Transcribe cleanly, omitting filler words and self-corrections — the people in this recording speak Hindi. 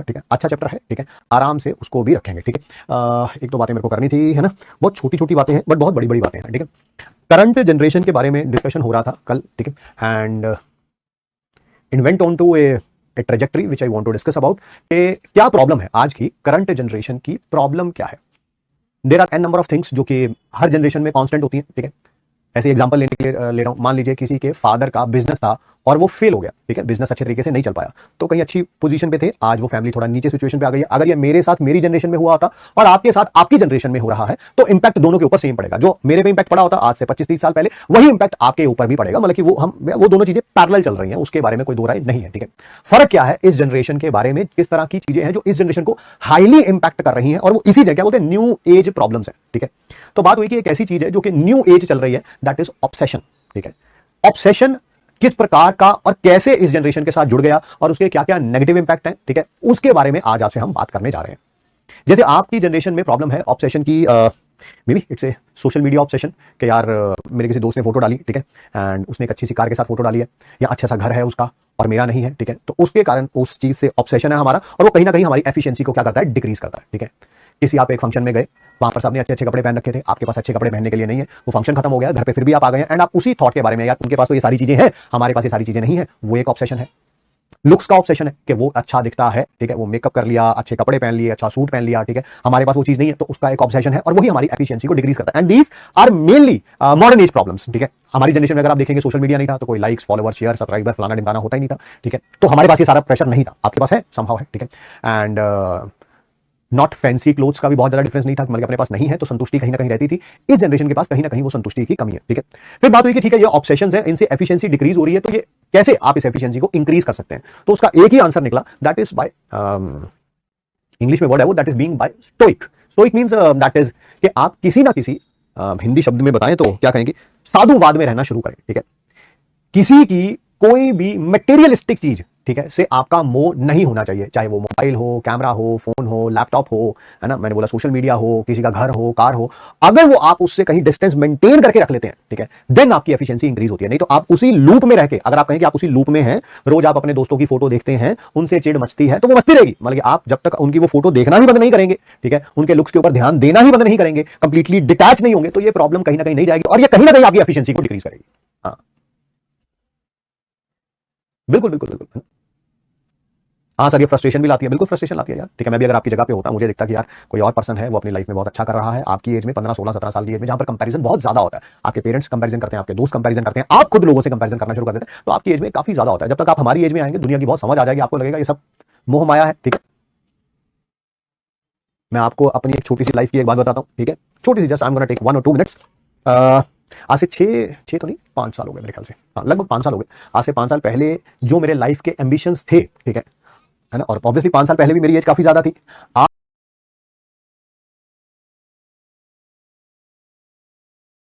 ठीक है, अच्छा चैप्टर है, ठीक है, आराम से उसको भी रखेंगे, ठीक है। एक दो बातें मेरे को करनी थी, है ना, बहुत छोटी छोटी बातें हैं बट बहुत बड़ी बड़ी बातें हैं, ठीक है। करंट जनरेशन के बारे में डिस्कशन हो रहा था कल, ठीक है, and it went on to a trajectory which I want to discuss about कि क्या प्रॉब्लम है आज की करंट जनरेशन की, प्रॉब्लम क्या है। There are an number of things जो कि हर जनरेशन में कांस्टेंट होती हैं, ठीक है। ऐसे एग्जांपल लेने के लिए ले रहा हूं, मान लीजिए किसी के फादर का बिजनेस था और वो फेल हो गया, ठीक है, बिजनेस अच्छे तरीके से नहीं चल पाया, तो कहीं अच्छी पोजीशन पे थे, आज वो फैमिली थोड़ा नीचे सिचुएशन पे आ गई है। अगर ये मेरे साथ मेरी जनरेशन में हुआ होता और आपके साथ आपकी जनरेशन में हो रहा है तो इंपैक्ट दोनों के ऊपर सेम पड़ेगा। जो मेरे पे इंपैक्ट पड़ा होता आज से 25-30 साल पहले, वही इंपैक्ट आपके ऊपर भी पड़ेगा, मतलब कि वो दोनों चीजें पैरेलल चल रही हैं, उसके बारे में कोई दो राय नहीं है, ठीक है। फर्क क्या है इस जनरेशन के बारे में, किस तरह की चीजें हैं जो इस जनरेशन को हाईली इंपैक्ट कर रही हैं और वो इसी जगह बोलते हैं न्यू एज प्रॉब्लम्स है, ठीक है। तो बात हुई कि एक ऐसी चीज है जो कि न्यू एज चल रही है, दैट इज ऑब्सेशन, ठीक है। ऑब्सेशन किस प्रकार का और कैसे इस जनरेशन के साथ जुड़ गया और उसके क्या क्या नेगेटिव इंपैक्ट है, ठीक है, उसके बारे में आज आपसे हम बात करने जा रहे हैं। जैसे आपकी जनरेशन में प्रॉब्लम है ऑब्सेशन की, may be it's a social media obsession कि यार मेरे किसी दोस्त ने फोटो डाली, ठीक है, एंड उसने एक अच्छी सी कार के साथ फोटो डाली है या अच्छा सा घर है उसका और मेरा नहीं है, ठीक है, तो उसके कारण उस चीज से ऑब्सेशन है हमारा और वो कहीं ना कहीं हमारी एफिशिएंसी को क्या करता है, डिक्रीज करता है, ठीक है। किसी आप एक फंक्शन में गए, वहां पर सबने अच्छे अच्छे कपड़े पहन रखे थे, आपके पास अच्छे कपड़े पहनने के लिए नहीं है, वो फंक्शन खत्म हो गया, घर पे फिर भी आप आ गए हैं एंड आप उसी थॉट के बारे में, यार उनके पास तो ये सारी चीजें हैं, हमारे पास ये सारी चीजें नहीं है, वो एक ऑब्सेशन है। लुक्स का ऑब्सेशन है कि वो अच्छा दिखता है, ठीक है, वो मेकअप कर लिया, अच्छे कपड़े पहन लिए, अच्छा सूट पहन लिया, ठीक है, हमारे पास वो चीज नहीं है, तो उसका एक ऑब्सेशन है और वही हमारी एफिशिएंसी को डिक्रीज करता है। And these are mainly modern age problems, ठीक है। हमारी जनरेशन में अगर आप देखेंगे सोशल मीडिया नहीं था तो कोई लाइक्स, फॉलोअर, शेयर, सब्सक्राइबर, फलाना ढिमकाना होता ही नहीं था, ठीक है, तो हमारे पास ये सारा प्रेशर नहीं था, आपके पास है, संभव है, ठीक है। एंड नॉट फैंसी क्लोथ्स का भी बहुत ज्यादा डिफरेंस नहीं था, मतलब अपने पास नहीं है तो संतुष्टि कहीं ना कहीं रहती थी। इस जनरेशन के पास कहीं ना कहीं वो संतुष्टि की कमी है, ठीक है। फिर बात हुई कि ठीक है ये ऑब्सेशंस है, इनसे एफिशिएंसी डिक्रीज हो रही है, तो ये कैसे आप इस एफिशिएंसी को इंक्रीज कर सकते हैं। तो उसका एक ही आंसर निकला, दैट इज बाय, इंग्लिश में वर्ड है वो, that is being by stoic. Stoic means that is कि आप किसी ना किसी, हिंदी शब्द में बताएं तो क्या कहेंगे, साधुवाद में रहना शुरू करें, ठीक है। किसी की कोई भी मटेरियलिस्टिक चीज, ठीक है, से आपका मोह नहीं होना चाहिए, चाहे वो मोबाइल हो, कैमरा हो, फोन हो, लैपटॉप हो, है ना, मैंने बोला सोशल मीडिया हो, किसी का घर हो, कार हो, अगर वो आप उससे कहीं डिस्टेंस मेंटेन करके रख लेते हैं, ठीक है, देन आपकी एफिशिएंसी इंक्रीज होती है। नहीं तो आप उसी लूप में रह के, अगर आप कहें कि आप उसी लूप में हैं, रोज आप अपने दोस्तों की फोटो देखते हैं, उनसे चिढ़ मचती है, तो वो मचती रहेगी, मतलब कि आप जब तक उनकी वो फोटो देखना भी बंद नहीं करेंगे, ठीक है, उनके लुक्स के ऊपर ध्यान देना ही बंद नहीं करेंगे, कंप्लीटली डिटैच नहीं होंगे, तो ये प्रॉब्लम कहीं ना कहीं नहीं जाएगी और ये कहीं ना कहीं आपकी एफिशिएंसी को डिक्रीज करेगी। हाँ, बिल्कुल बिल्कुल बिल्कुल। हाँ सर, ये फ्रस्ट्रेशन भी लाती है, बिल्कुल फ्रस्ट्रेशन लाती है यार, ठीक है। मैं भी अगर आपकी जगह पे होता, मुझे दिखता कि यार कोई और पर्सन है वो अपनी लाइफ में बहुत अच्छा कर रहा है, आपकी एज में 15, 16, 17 साल की एज में, जहां पर कंपैरिजन बहुत ज्यादा होता है, आपके पेरेंट्स कंपैरिजन करते हैं, आपके दोस्त कंपैरिजन करते हैं, आप खुद लोगों से कंपैरिजन करना शुरू कर देते हैं, तो आपकी एज में काफी ज्यादा होता है। जब तक आप हमारी एज में आएंगे दुनिया की बहुत समझ आ जाएगी, आपको लगेगा ये सब मोह माया है, ठीक है। मैं आपको अपनी एक छोटी सी लाइफ की एक बात बताता हूँ, ठीक है, छोटी सी, just I am gonna take 1 or 2 minutes. आज से 6 तो नहीं 5 साल हो गए मेरे ख्याल से, हाँ लगभग 5 साल हो गए। आज से 5 साल पहले जो मेरे लाइफ के एम्बिशंस थे, ठीक है ना, और ऑब्वियसली 5 साल पहले भी मेरी एज काफी ज्यादा थी।